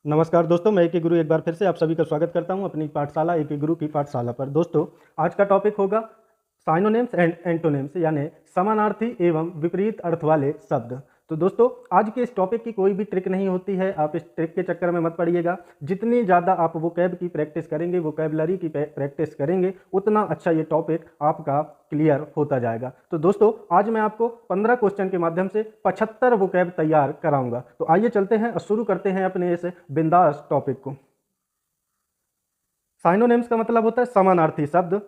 नमस्कार दोस्तों, मैं एक गुरु एक बार फिर से आप सभी का स्वागत करता हूं अपनी पाठशाला एक गुरु की पाठशाला पर। दोस्तों, आज का टॉपिक होगा साइनोनिम्स एंड एंटोनिम्स, यानी समानार्थी एवं विपरीत अर्थ वाले शब्द। तो दोस्तों, आज के इस टॉपिक की कोई भी ट्रिक नहीं होती है, आप इस ट्रिक के चक्कर में मत पड़िएगा। जितनी ज़्यादा आप वोकैब की प्रैक्टिस करेंगे, वोकैबलरी की प्रैक्टिस करेंगे, उतना अच्छा ये टॉपिक आपका क्लियर होता जाएगा। तो दोस्तों, आज मैं आपको 15 क्वेश्चन के माध्यम से 75 वोकैब तैयार कराऊंगा। तो आइए चलते हैं और शुरू करते हैं अपने इस बिंदास टॉपिक को। साइनोनिम्स का मतलब होता है समानार्थी शब्द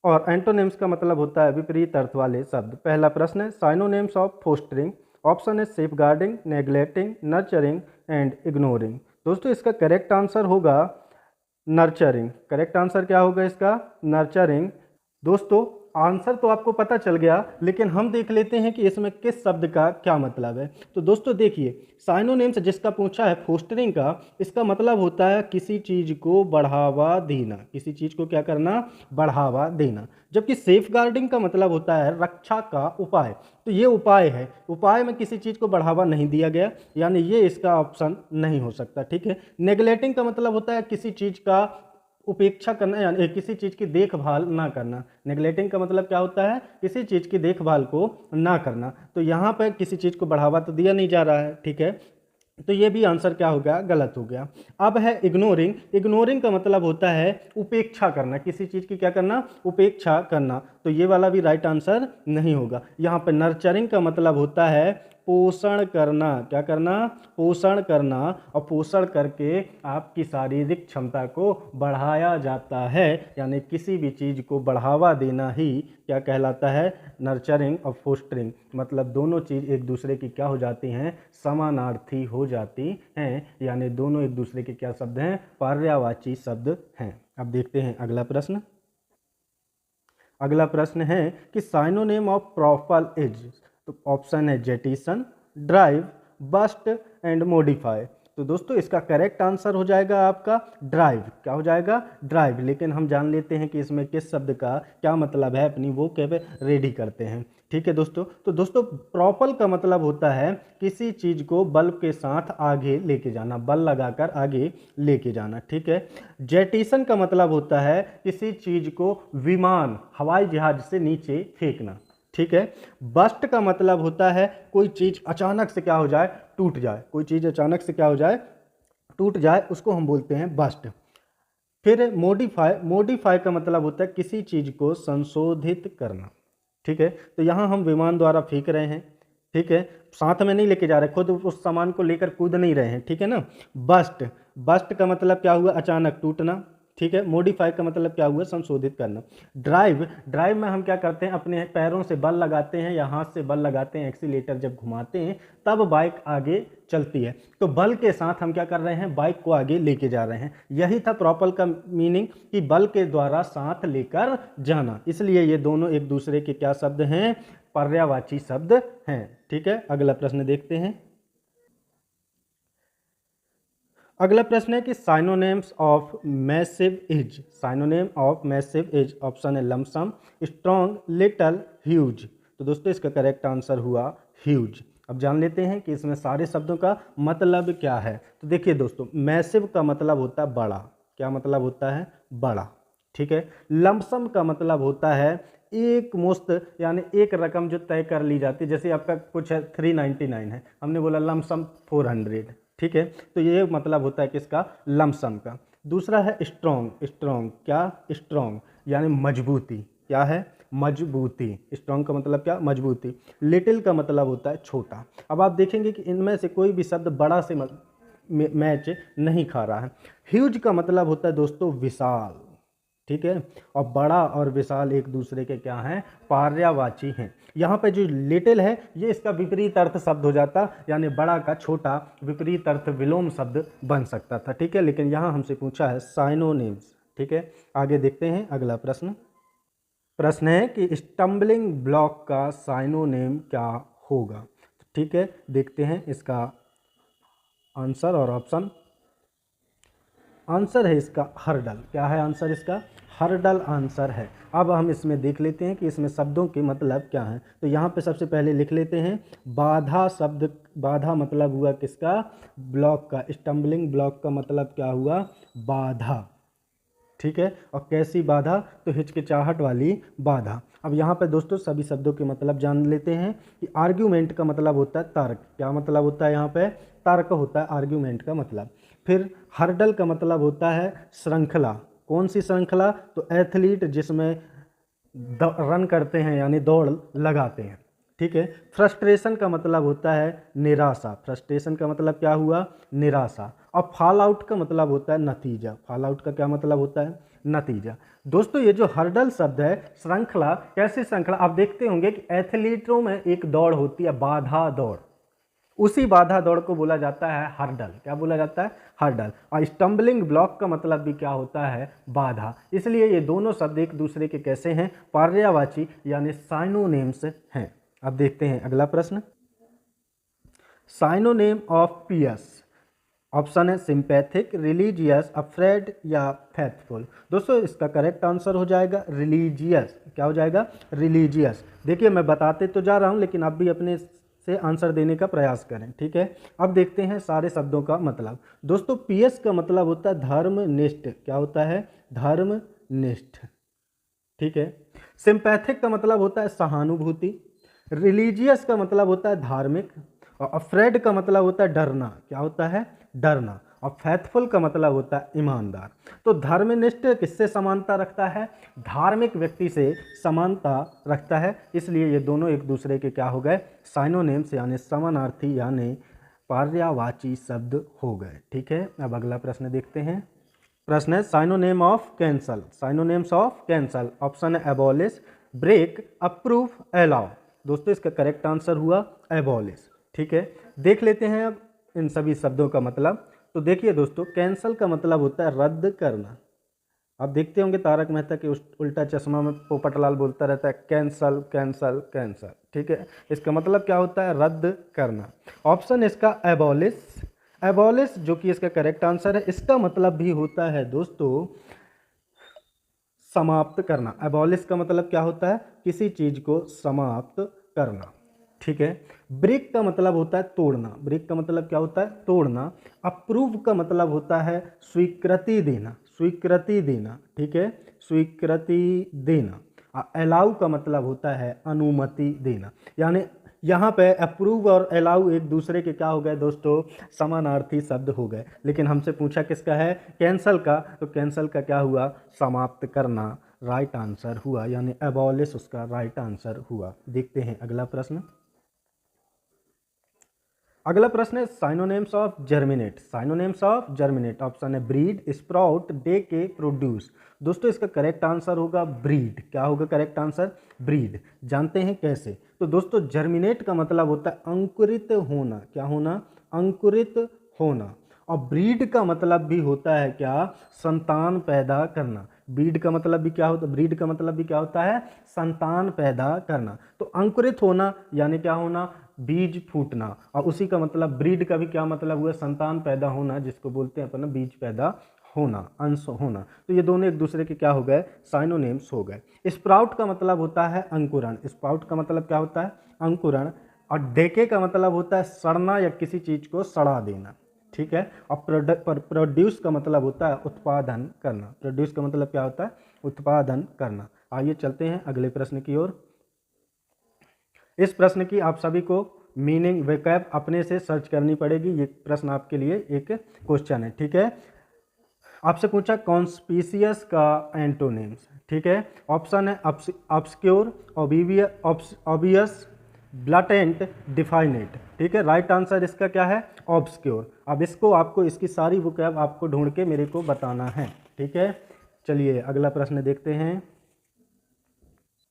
और एंटोनिम्स का मतलब होता है विपरीत अर्थ वाले शब्द। पहला प्रश्न है, साइनोनिम्स ऑफ फोस्टरिंग। ऑप्शन है safeguarding, neglecting, nurturing and ignoring. दोस्तों, इसका करेक्ट आंसर होगा नर्चरिंग। करेक्ट आंसर क्या होगा इसका? नर्चरिंग। दोस्तों, आंसर तो आपको पता चल गया, लेकिन हम देख लेते हैं कि इसमें किस शब्द का क्या मतलब है। तो दोस्तों देखिए, साइनोनिम्स जिसका पूछा है फोस्टरिंग का, इसका मतलब होता है किसी चीज को बढ़ावा देना। किसी चीज को क्या करना? बढ़ावा देना। जबकि सेफ गार्डिंग का मतलब होता है रक्षा का उपाय। तो ये उपाय है, उपाय में किसी चीज को बढ़ावा नहीं दिया गया, यानी ये इसका ऑप्शन नहीं हो सकता। ठीक है। नेग्लेक्टिंग का मतलब होता है किसी चीज का उपेक्षा करना, यानी किसी चीज़ की देखभाल ना करना। नेग्लेक्टिंग का मतलब क्या होता है? किसी चीज़ की देखभाल को ना करना। तो यहाँ पर किसी चीज़ को बढ़ावा तो दिया नहीं जा रहा है। ठीक है, तो ये भी आंसर क्या हो गया? गलत हो गया। अब है इग्नोरिंग। इग्नोरिंग का मतलब होता है उपेक्षा करना। किसी चीज़ की क्या करना? उपेक्षा करना। तो ये वाला भी राइट आंसर नहीं होगा। यहाँ पर नर्चरिंग का मतलब होता है पोषण करना। क्या करना? पोषण करना। और पोषण करके आपकी शारीरिक क्षमता को बढ़ाया जाता है, यानी किसी भी चीज़ को बढ़ावा देना ही क्या कहलाता है? नर्चरिंग और फोस्टरिंग। मतलब दोनों चीज़ एक दूसरे की क्या हो जाती हैं? समानार्थी हो जाती हैं, यानी दोनों एक दूसरे के क्या शब्द हैं? पर्यायवाची शब्द हैं। अब देखते हैं अगला प्रश्न। अगला प्रश्न है कि साइनोनिम ऑफ प्रोपल इज। तो ऑप्शन है jettison, drive, bast and modify. तो दोस्तों, इसका करेक्ट आंसर हो जाएगा आपका ड्राइव। क्या हो जाएगा? ड्राइव। लेकिन हम जान लेते हैं कि इसमें किस शब्द का क्या मतलब है, अपनी वो कैब रेडी करते हैं। ठीक है दोस्तों। तो दोस्तों, प्रोपल का मतलब होता है किसी चीज को बल्ब के साथ आगे लेके जाना, बल लगाकर आगे लेके जाना। ठीक है। जेटिसन का मतलब होता है किसी चीज को विमान, हवाई जहाज से नीचे फेंकना। ठीक है। बस्ट का मतलब होता है कोई चीज अचानक से क्या हो जाए? टूट जाए। कोई चीज अचानक से क्या हो जाए? टूट जाए, उसको हम बोलते हैं बस्ट। फिर मॉडिफाई। मॉडिफाई का मतलब होता है किसी चीज को संशोधित करना। ठीक है। तो यहाँ हम विमान द्वारा फेंक रहे हैं। ठीक है। साथ में नहीं लेके जा रहे, खुद उस सामान को लेकर कूद नहीं रहे हैं। ठीक है ना। बस्ट। बस्ट का मतलब क्या हुआ? अचानक टूटना। ठीक है। मॉडिफाई का मतलब क्या हुआ? संशोधित करना। ड्राइव। ड्राइव में हम क्या करते हैं? अपने पैरों से बल लगाते हैं या हाथ से बल लगाते हैं, एक्सीलेटर जब घुमाते हैं तब बाइक आगे चलती है। तो बल के साथ हम क्या कर रहे हैं? बाइक को आगे लेके जा रहे हैं। यही था प्रॉपल का मीनिंग, कि बल के द्वारा साथ लेकर जाना। इसलिए ये दोनों एक दूसरे के क्या शब्द हैं? पर्यायवाची शब्द हैं। ठीक है। अगला प्रश्न देखते हैं। अगला प्रश्न है कि synonyms of massive is. Synonym of massive is. Option है लमसम, स्ट्रॉन्ग, लिटल, ह्यूज। तो दोस्तों, इसका करेक्ट आंसर हुआ ह्यूज। अब जान लेते हैं कि इसमें सारे शब्दों का मतलब क्या है। तो देखिए दोस्तों, मैसिव का मतलब होता है बड़ा। क्या मतलब होता है? बड़ा। ठीक है। लमसम का मतलब होता है एक मुश्त, यानी एक रकम जो तय कर ली जाती है। जैसे आपका कुछ है 399 है, हमने बोला लमसम 400। ठीक है। तो ये मतलब होता है किसका? लमसम का। दूसरा है स्ट्रॉन्ग। स्ट्रॉन्ग क्या? स्ट्रॉन्ग यानी मजबूती। क्या है? मजबूती। स्ट्रॉन्ग का मतलब क्या? मजबूती। लिटिल का मतलब होता है छोटा। अब आप देखेंगे कि इनमें से कोई भी शब्द बड़ा से मैच नहीं खा रहा है। ह्यूज का मतलब होता है दोस्तों विशाल। ठीक है। और बड़ा और विशाल एक दूसरे के क्या हैं? पर्यायवाची हैं। यहाँ पे जो लिटिल है, ये इसका विपरीत अर्थ शब्द हो जाता, यानी बड़ा का छोटा विपरीत अर्थ विलोम शब्द बन सकता था। ठीक है। लेकिन यहाँ हमसे पूछा है साइनोनिम्स। ठीक है। आगे देखते हैं अगला प्रश्न। प्रश्न है कि स्टम्बलिंग ब्लॉक का साइनोनिम क्या होगा। ठीक है, देखते हैं इसका आंसर और ऑप्शन। आंसर है इसका हर्डल। क्या है आंसर इसका? हर्डल आंसर है। अब हम इसमें देख लेते हैं कि इसमें शब्दों के मतलब क्या हैं। तो यहाँ पे सबसे पहले लिख लेते हैं बाधा शब्द। बाधा मतलब हुआ किसका? ब्लॉक का। स्टम्बलिंग ब्लॉक का मतलब क्या हुआ? बाधा। ठीक है। और कैसी बाधा? तो हिचकिचाहट वाली बाधा। अब यहाँ पे दोस्तों सभी शब्दों के मतलब जान लेते हैं कि आर्ग्यूमेंट का मतलब होता है तर्क। क्या मतलब होता है? यहाँ पे तर्क होता है आर्ग्यूमेंट का मतलब। फिर हर्डल का मतलब होता है श्रृंखला। कौन सी श्रृंखला? तो एथलीट जिसमें रन करते हैं यानी दौड़ लगाते हैं। ठीक है। फ्रस्ट्रेशन का मतलब होता है निराशा। फ्रस्ट्रेशन का मतलब क्या हुआ? निराशा। और फॉल आउट का मतलब होता है नतीजा। फॉल आउट का क्या मतलब होता है? नतीजा। दोस्तों ये जो हर्डल शब्द है, श्रृंखला, कैसी श्रृंखला? आप देखते होंगे कि एथलीटों में एक दौड़ होती है बाधा दौड़, उसी बाधा दौड़ को बोला जाता है हर्डल। क्या बोला जाता है? हर्डल। और स्टम्बलिंग ब्लॉक का मतलब भी क्या होता है? बाधा। इसलिए ये दोनों शब्द एक दूसरे के कैसे हैं? पर्यायवाची यानी साइनोनिम्स हैं। अब देखते हैं अगला प्रश्न। Synonym of pious. ऑप्शन है सिंपैथिक, रिलीजियस, अफ्रेड या फेथफुल। दोस्तों इसका करेक्ट आंसर हो जाएगा रिलीजियस। क्या हो जाएगा? रिलीजियस। देखिए मैं बताते तो जा रहा हूं लेकिन आप भी अपने से आंसर देने का प्रयास करें। ठीक है। अब देखते हैं सारे शब्दों का मतलब। दोस्तों पियस का मतलब होता है धर्मनिष्ठ। क्या होता है? धर्मनिष्ठ। ठीक है। सिंपैथिक का मतलब होता है सहानुभूति। रिलीजियस का मतलब होता है धार्मिक। और अफ्रेड का मतलब होता है डरना। क्या होता है? डरना। और फैथफुल का मतलब होता है ईमानदार। तो धर्मनिष्ठ किससे समानता रखता है? धार्मिक व्यक्ति से समानता रखता है। इसलिए ये दोनों एक दूसरे के क्या हो गए? साइनोनिम्स यानी समानार्थी यानी पर्यायवाची शब्द हो गए। ठीक है। अब अगला प्रश्न देखते हैं। प्रश्न है synonym of cancel. Synonyms of cancel. Option है एबॉलिश, ब्रेक, अप्रूव, अलाउ। दोस्तों इसका करेक्ट आंसर हुआ एबॉलिश। ठीक है। देख लेते हैं अब इन सभी शब्दों का मतलब। तो देखिए दोस्तों कैंसल का मतलब होता है रद्द करना। आप देखते होंगे तारक मेहता के उल्टा चश्मा में पोपटलाल बोलता रहता है कैंसल कैंसल कैंसल। ठीक है। इसका मतलब क्या होता है? रद्द करना। ऑप्शन इसका एबॉलिश। एबॉलिश जो कि इसका करेक्ट आंसर है, इसका मतलब भी होता है दोस्तों समाप्त करना। एबॉलिश का मतलब क्या होता है? किसी चीज को समाप्त करना। ठीक है। ब्रेक का मतलब होता है तोड़ना। ब्रेक का मतलब क्या होता है? तोड़ना। अप्रूव का मतलब होता है स्वीकृति देना। स्वीकृति देना। ठीक है। स्वीकृति देना। अलाउ का मतलब होता है अनुमति देना। यानी यहाँ पे अप्रूव और अलाउ एक दूसरे के क्या हो गए दोस्तों? समानार्थी शब्द हो गए। लेकिन हमसे पूछा किसका है? कैंसल का। तो कैंसल का क्या हुआ? समाप्त करना राइट आंसर हुआ, यानी एबॉलिश उसका राइट आंसर हुआ। देखते हैं अगला प्रश्न। अगला प्रश्न है synonyms of germinate. Synonyms of germinate. Option है ब्रीड, स्प्राउट, डेके, प्रोड्यूस। दोस्तों इसका करेक्ट आंसर होगा ब्रीड। क्या होगा करेक्ट आंसर? ब्रीड। जानते हैं कैसे? तो दोस्तों जर्मिनेट का मतलब होता है अंकुरित होना। क्या होना? अंकुरित होना। और ब्रीड का मतलब भी होता है क्या? संतान पैदा करना। ब्रीड का मतलब भी क्या होता है? ब्रीड का मतलब भी क्या होता है? संतान पैदा करना। तो अंकुरित होना यानी क्या होना? बीज फूटना। और उसी का मतलब ब्रीड का भी क्या मतलब हुआ? संतान पैदा होना, जिसको बोलते हैं अपन बीज पैदा होना, अंश होना। तो ये दोनों एक दूसरे के क्या हो गए? साइनोनेम्स हो गए। स्प्राउट का मतलब होता है अंकुरण। स्प्राउट का मतलब क्या होता है? अंकुरण। और डेके का मतलब होता है सड़ना या किसी चीज को सड़ा देना। ठीक है। और प्रोड्यूस का मतलब होता है उत्पादन करना। प्रोड्यूस का मतलब क्या होता है? उत्पादन करना। आइए चलते हैं अगले प्रश्न की ओर। इस प्रश्न की आप सभी को मीनिंग वेकैब अपने से सर्च करनी पड़ेगी। ये प्रश्न आपके लिए एक क्वेश्चन है। ठीक है। आपसे पूछा कॉन्स्पिशियस का एंटोनिम्स। ठीक है। ऑप्शन है ऑब्सक्योर, ऑबियस, ब्लटेंट, डिफाइनेट। ठीक है। राइट आंसर इसका क्या है? ऑब्सक्योर। अब इसको आपको इसकी सारी वोकैब आपको ढूंढ के मेरे को बताना है। ठीक है। चलिए अगला प्रश्न देखते हैं।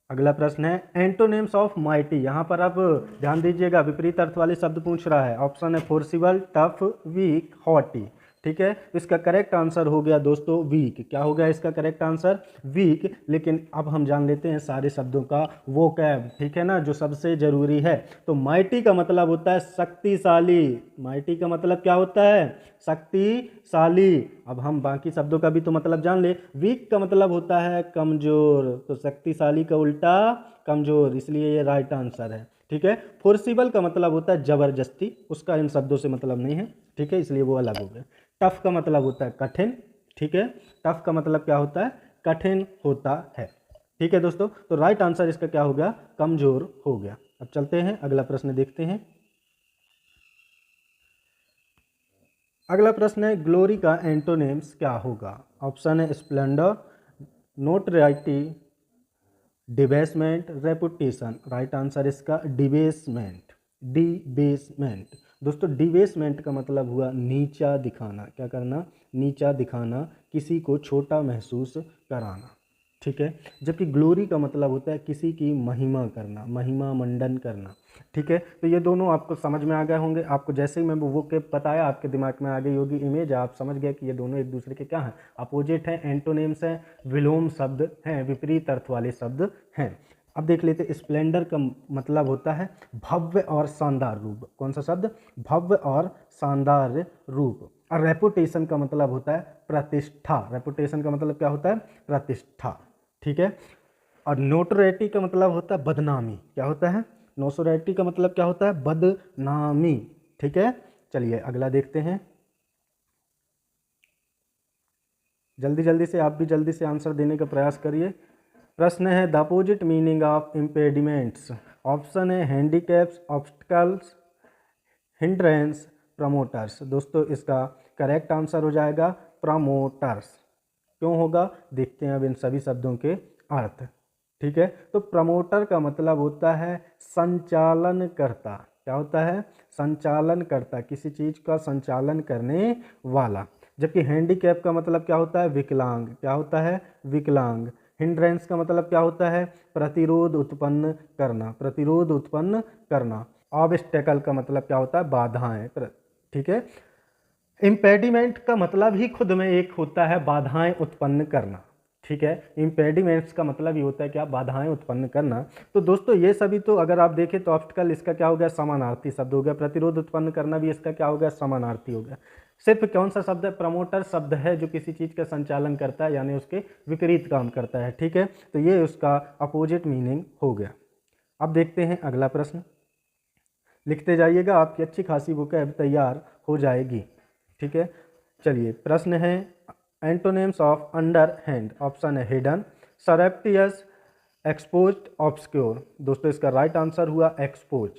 अगला प्रश्न है एंटोनिम्स ऑफ माइटी। यहाँ पर आप ध्यान दीजिएगा विपरीत अर्थ वाले शब्द पूछ रहा है। ऑप्शन है फोर्सिबल, टफ, वीक, हॉटी। ठीक है। तो इसका करेक्ट आंसर हो गया दोस्तों वीक। क्या हो गया इसका करेक्ट आंसर? वीक। लेकिन अब हम जान लेते हैं सारे शब्दों का वोकैब, ठीक है ना, जो सबसे जरूरी है। तो माइटी का मतलब होता है शक्तिशाली। माइटी का मतलब क्या होता है? शक्तिशाली। अब हम बाकी शब्दों का भी तो मतलब जान ले। वीक का मतलब होता है कमजोर, तो शक्तिशाली का उल्टा कमजोर, इसलिए ये राइट आंसर है। ठीक है। फोर्सिबल का मतलब होता है जबरदस्ती, उसका इन शब्दों से मतलब नहीं है, ठीक है, इसलिए वो अलग हो गया। टफ का मतलब होता है कठिन, ठीक है। टफ का मतलब क्या होता है? कठिन होता है। ठीक है दोस्तों, तो राइट आंसर इसका क्या हो गया? कमजोर हो गया। अब चलते हैं अगला प्रश्न देखते हैं। अगला प्रश्न है ग्लोरी का एंटोनिम्स क्या होगा? ऑप्शन है स्प्लेंडर, नोटराइटी, डिबेसमेंट, रेपुटेशन। राइट आंसर इसका डिबेसमेंट। डिबेसमेंट। दोस्तों डिबेसमेंट का मतलब हुआ नीचा दिखाना। क्या करना? नीचा दिखाना, किसी को छोटा महसूस कराना, ठीक है। जबकि ग्लोरी का मतलब होता है किसी की महिमा करना, महिमा मंडन करना, ठीक है। तो ये दोनों आपको समझ में आ गए होंगे। आपको जैसे ही मैं वो के बताया आपके दिमाग में आ गई होगी इमेज, आप समझ गए कि ये दोनों एक दूसरे के क्या हैं? अपोजिट हैं, एंटोनिम्स हैं, विलोम शब्द हैं, विपरीत अर्थ वाले शब्द हैं। अब देख लेते हैं। स्प्लेंडर का मतलब होता है भव्य और शानदार रूप। कौन सा शब्द? भव्य और शानदार रूप। और रेपुटेशन का मतलब होता है प्रतिष्ठा। रेपुटेशन का मतलब क्या होता है? प्रतिष्ठा, ठीक है। और नोटोरिटी का मतलब होता है बदनामी। क्या होता है? नोटोरिटी का मतलब क्या होता है? बदनामी, ठीक है। चलिए अगला देखते हैं। जल्दी जल्दी से, आप भी जल्दी से आंसर देने का प्रयास करिए। प्रश्न है the opposite meaning of impediments. Option है हैंडीकैप्स, ऑब्स्टिकल्स, हिंड्रेंस, प्रमोटर्स। दोस्तों इसका करेक्ट आंसर हो जाएगा प्रमोटर्स। क्यों होगा? देखते हैं अब इन सभी शब्दों के अर्थ, ठीक है। तो प्रमोटर का मतलब होता है संचालन करता। क्या होता है? संचालन करता, किसी चीज का संचालन करने वाला। जबकि हैंडीकैप का मतलब क्या होता है? विकलांग। क्या होता है? विकलांग। हिंड्रेंस का मतलब क्या होता है? प्रतिरोध उत्पन्न करना, प्रतिरोध उत्पन्न करना। ऑब्स्टेकल का मतलब क्या होता है? बाधाएं, ठीक है। इम्पेडिमेंट का मतलब ही खुद में एक होता है बाधाएं उत्पन्न करना, ठीक है। इम्पेडिमेंट्स का मतलब ये होता है क्या? बाधाएं उत्पन्न करना। तो दोस्तों ये सभी तो अगर आप देखें तो ऑब्स्टिकल इसका क्या हो गया? समानार्थी शब्द हो गया। प्रतिरोध उत्पन्न करना भी इसका क्या हो गया? समानार्थी हो गया। सिर्फ कौन सा शब्द है? प्रमोटर शब्द है जो किसी चीज का संचालन करता है, यानी उसके विपरीत काम करता है, ठीक है। तो ये उसका अपोजिट मीनिंग हो गया। अब देखते हैं अगला प्रश्न। लिखते जाइएगा, आपकी अच्छी खासी बुक अब तैयार हो जाएगी, ठीक है। चलिए प्रश्न है antonyms of under hand. Option है हिडन, सरप्टियस, एक्सपोज्ड, ऑब्सक्योर। दोस्तों इसका राइट आंसर हुआ एक्सपोज।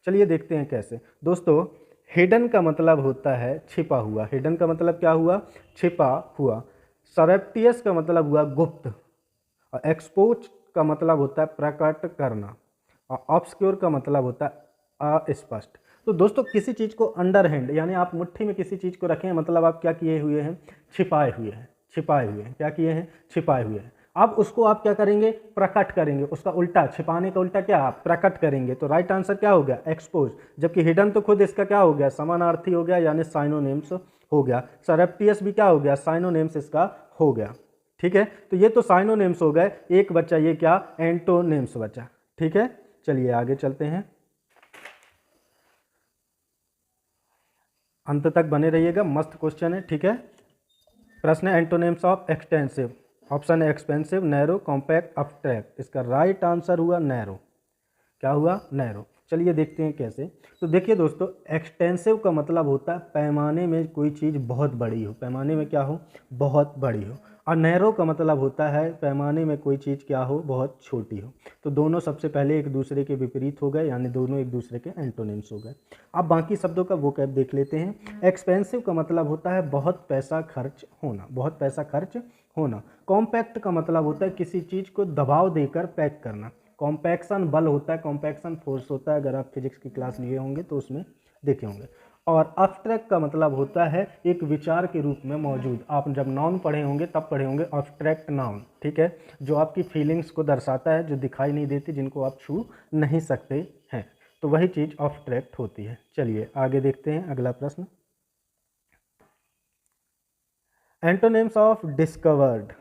चलिए देखते हैं कैसे। दोस्तों हिडन का मतलब होता है छिपा हुआ। हिडन का मतलब क्या हुआ? छिपा हुआ। सरप्टियस का मतलब हुआ गुप्त। और एक्सपोज का मतलब होता है प्रकट करना। और ऑब्सक्योर का मतलब होता है अस्पष्ट। तो दोस्तों किसी चीज को अंडर हैंड, यानी आप मुट्ठी में किसी चीज को रखें, मतलब आप क्या किए हुए हैं? छिपाए हुए हैं। छिपाए हुए हैं। क्या किए हैं? छिपाए हुए हैं। अब उसको आप क्या करेंगे? प्रकट करेंगे। उसका उल्टा, छिपाने का उल्टा क्या? आप प्रकट करेंगे। तो राइट आंसर क्या हो गया? एक्सपोज। जबकि हिडन तो खुद इसका क्या हो गया? समानार्थी हो गया, यानी साइनोनिम्स हो गया। सरप्टियस भी क्या हो गया? साइनोनिम्स इसका हो गया, ठीक है। तो ये तो साइनोनिम्स हो गए। एक बच्चा ये क्या? एंटोनिम्स बचा, ठीक है। चलिए आगे चलते हैं, अंत तक बने रहिएगा, मस्त क्वेश्चन है, ठीक है। प्रश्न है एंटोनिम्स ऑफ एक्सटेंसिव। ऑप्शन है एक्सपेंसिव, नैरो, कॉम्पैक्ट, अब्स्ट्रैक्ट। इसका राइट आंसर हुआ नैरो। क्या हुआ? नैरो। चलिए देखते हैं कैसे। तो देखिए दोस्तों, एक्सटेंसिव का मतलब होता है पैमाने में कोई चीज़ बहुत बड़ी हो। पैमाने में क्या हो? बहुत बड़ी हो। और नैरो का मतलब होता है पैमाने में कोई चीज़ क्या हो? बहुत छोटी हो। तो दोनों सबसे पहले एक दूसरे के विपरीत हो गए, यानी दोनों एक दूसरे के एंटोनिम्स हो गए। अब बाकी शब्दों का वोकैब देख लेते हैं। एक्सपेंसिव का मतलब होता है बहुत पैसा खर्च होना, बहुत पैसा खर्च होना। कॉम्पैक्ट का मतलब होता है किसी चीज़ को दबाव देकर पैक करना। कॉम्पैक्शन बल होता है, कॉम्पैक्शन फोर्स होता है, अगर आप फिजिक्स की क्लास लिए होंगे तो उसमें देखे होंगे। और अब्स्ट्रैक्ट का मतलब होता है एक विचार के रूप में मौजूद। आप जब नाउन पढ़े होंगे तब पढ़े होंगे अब्स्ट्रैक्ट नाउन, ठीक है, जो आपकी फीलिंग्स को दर्शाता है, जो दिखाई नहीं देती, जिनको आप छू नहीं सकते हैं, तो वही चीज़ अब्स्ट्रैक्ट होती है। चलिए आगे देखते हैं अगला प्रश्न। Antonyms of discovered.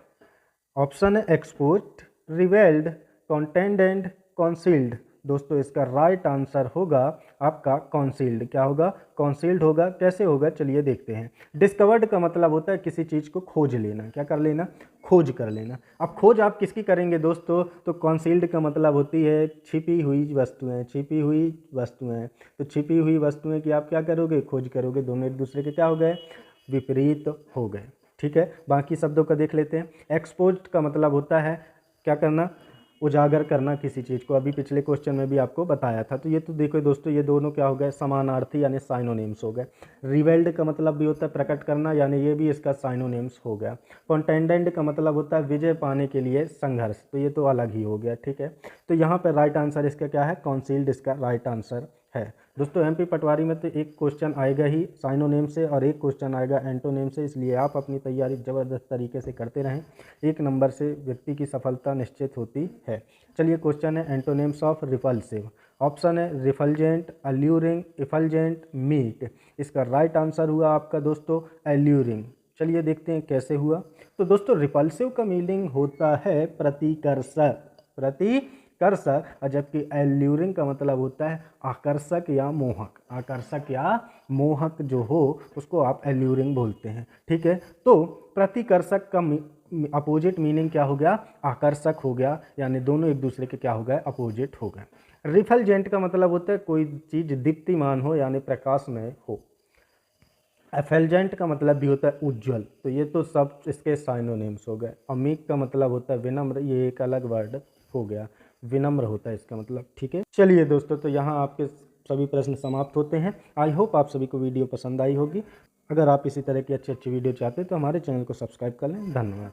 ऑप्शन है exposed, revelled, contained and concealed. दोस्तों इसका राइट आंसर होगा आपका कॉन्सील्ड। क्या होगा? कॉन्सील्ड होगा। कैसे होगा चलिए देखते हैं। डिस्कवर्ड का मतलब होता है किसी चीज़ को खोज लेना। क्या कर लेना? खोज कर लेना। अब खोज आप किसकी करेंगे दोस्तों? तो कॉन्सील्ड का मतलब होती है छिपी हुई वस्तुएं। छिपी हुई वस्तुएं, तो छिपी हुई वस्तुएं की आप क्या करोगे? खोज करोगे। दोनों एक दूसरे के क्या हो गए? विपरीत हो गए। ठीक है, बाकी शब्दों का देख लेते हैं। एक्सपोज्ड का मतलब होता है क्या करना? उजागर करना किसी चीज़ को। अभी पिछले क्वेश्चन में भी आपको बताया था। तो ये तो देखो दोस्तों, ये दोनों क्या हो गए? समानार्थी यानी साइनोनिम्स हो गए। रिवेल्ड का मतलब भी होता है प्रकट करना, यानी ये भी इसका साइनोनिम्स हो गया। कॉन्टेंडेंट का मतलब होता है विजय पाने के लिए संघर्ष, तो ये तो अलग ही हो गया। ठीक है, तो यहाँ पर राइट आंसर इसका क्या है? कॉन्सील्ड इसका राइट आंसर है। दोस्तों एमपी पटवारी में तो एक क्वेश्चन आएगा ही साइनोनेम से और एक क्वेश्चन आएगा एंटोनेम से, इसलिए आप अपनी तैयारी ज़बरदस्त तरीके से करते रहें। एक नंबर से व्यक्ति की सफलता निश्चित होती है। चलिए क्वेश्चन है एंटोनेम्स ऑफ रिपल्सिव। ऑप्शन है रिफल्जेंट, अल्यूरिंग, इफल्जेंट, मीट। इसका राइट आंसर हुआ आपका दोस्तों एल्यूरिंग। चलिए देखते हैं कैसे हुआ। तो दोस्तों रिपल्सिव का मीनिंग होता है प्रतिकर्षक। प्रतिकर्षक, और जबकि एल्यूरिंग का मतलब होता है आकर्षक या मोहक। आकर्षक या मोहक जो हो उसको आप एल्यूरिंग बोलते हैं। ठीक है, तो प्रतिकर्षक का अपोजिट मीनिंग क्या हो गया? आकर्षक हो गया, यानी दोनों एक दूसरे के क्या हो गए? अपोजिट हो गए। रिफल्जेंट का मतलब होता है कोई चीज़ दीप्तिमान हो यानी प्रकाशमय हो। एफेल्जेंट का मतलब भी होता है उज्ज्वल। तो ये तो सब इसके साइनोनिम्स हो गए। अमीक का मतलब होता है विनम्र, ये एक अलग वर्ड हो गया, विनम्र होता है इसका मतलब। ठीक है, चलिए दोस्तों, तो यहाँ आपके सभी प्रश्न समाप्त होते हैं। आई होप आप सभी को वीडियो पसंद आई होगी। अगर आप इसी तरह की अच्छी अच्छी वीडियो चाहते हैं तो हमारे चैनल को सब्सक्राइब कर लें। धन्यवाद।